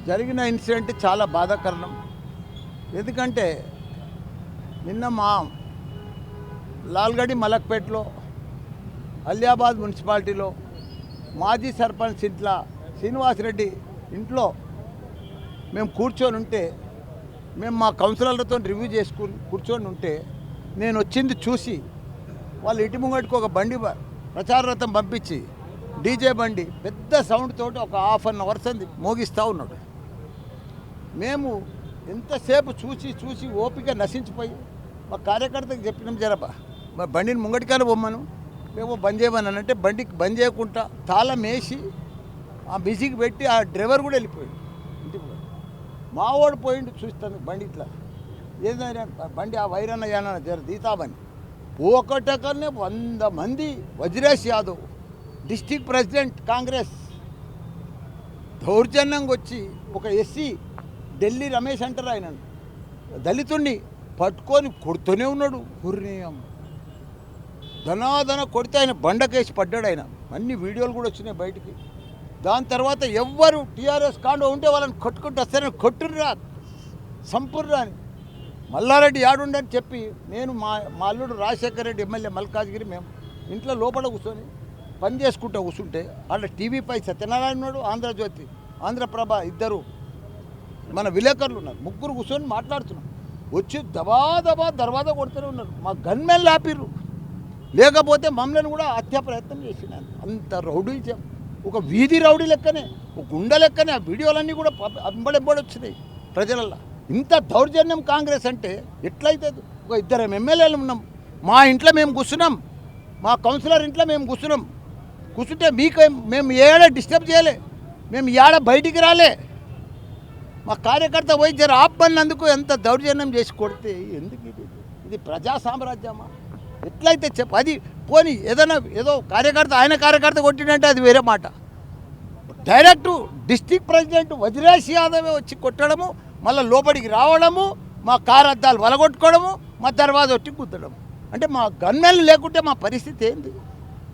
జరిగిన ఇన్సిడెంట్ చాలా బాధాకరణం. ఎందుకంటే నిన్న మా లాల్గడి మలక్పేటలో అలియాబాద్ మున్సిపాలిటీలో మాజీ సర్పంచ్ ఇంట్లో శ్రీనివాసరెడ్డి ఇంట్లో మేము కూర్చొని ఉంటే, మేము మా కౌన్సిలర్లతో రివ్యూ చేసుకుని కూర్చొని ఉంటే, నేను వచ్చింది చూసి వాళ్ళు ఇటు ముంగటికి ఒక బండి ప్రచార రథం పంపించి డీజే బండి పెద్ద సౌండ్ తోటి ఒక హాఫ్ అన్ అవర్ సంది మోగిస్తూ ఉన్నాడు. మేము ఎంతసేపు చూసి ఓపిక నశించిపోయి మా కార్యకర్తకు చెప్పినాం, జరప బండిని ముంగటికానే బొమ్మను మేము బంద్ చేయమని అంటే బండికి బంద్ చేయకుండా తాళం వేసి ఆ బిజీకి పెట్టి ఆ డ్రైవర్ కూడా వెళ్ళిపోయాడు ఇంటికి. మా వాడు పోయిండు చూస్తాను బండి ఇట్లా ఏదైనా బండి ఆ వైరన్న యాన జర దీతామని ఒకటకనే 100 మంది వజ్రేష్ యాదవ్ డిస్టిక్ ప్రెసిడెంట్ కాంగ్రెస్ దౌర్జన్యంగా వచ్చి ఒక ఎస్సీ ఢిల్లీ రమేష్ అంటారు ఆయన దళితుడిని పట్టుకొని కొడుతూనే ఉన్నాడు. హుర్నియం ధనాధన కొడితే ఆయన బండకేసి పడ్డాడు. ఆయన అన్ని వీడియోలు కూడా వచ్చినాయి బయటికి. దాని తర్వాత ఎవ్వరు టీఆర్ఎస్ కాండో ఉంటే వాళ్ళని కొట్టుకుంటూ వస్తారని కొట్టుర్రా సంపుర్రా అని మల్లారెడ్డి ఆడుండని చెప్పి నేను మా అల్లుడు రాజశేఖర రెడ్డి ఎమ్మెల్యే మల్కాజ్గిరి మేము ఇంట్లో లోపల కూర్చొని పని చేసుకుంటూ కూర్చుంటే వాళ్ళ టీవీపై సత్యనారాయణ ఉన్నాడు, ఆంధ్రజ్యోతి ఆంధ్రప్రభ ఇద్దరు మన విలేకరులు ఉన్నారు, ముగ్గురు కూర్చొని మాట్లాడుతున్నాం. వచ్చి దబా దర్వాజా కొడుతూనే ఉన్నారు. మా గన్మెన్ లాపిర్రు, లేకపోతే మమ్మల్ని కూడా హత్యా ప్రయత్నం చేసినాను. అంత రౌడీ ఒక వీధి రౌడీ లెక్కనే, ఒక గుండె లెక్కనే ఆ వీడియోలన్నీ కూడా అంబడెంబడి వచ్చినాయి ప్రజలల్లో. ఇంత దౌర్జన్యం కాంగ్రెస్ అంటే ఎట్లయితే? ఒక 2 ఎమ్మెల్యేలు ఉన్నాం, మా ఇంట్లో మేము కూర్చున్నాం, మా కౌన్సిలర్ ఇంట్లో మేము కూర్చుంటే మీకు మేము ఏడ డిస్టర్బ్ చేయలే, మేము ఏడ బయటికి రాలే. మా కార్యకర్త పోయి జర ఆపన్నందుకు ఎంత దౌర్జన్యం చేసి కొడితే ఎందుకు ఇది ప్రజా సామ్రాజ్యమా? ఎట్లయితే చెప్పు. అది పోనీ ఏదో కార్యకర్త ఆయన కార్యకర్త కొట్టినంటే అది వేరే మాట. డైరెక్ట్ డిస్టిక్ ప్రెసిడెంట్ వజ్రేష్ యాదవే వచ్చి కొట్టడము, మళ్ళీ లోపలికి రావడము, మా కారు అద్దాలు వలగొట్టుకోవడము, మా దర్వాజా వచ్చి కుద్దడము. అంటే మా గన్మెన్లు లేకుంటే మా పరిస్థితి ఏంది?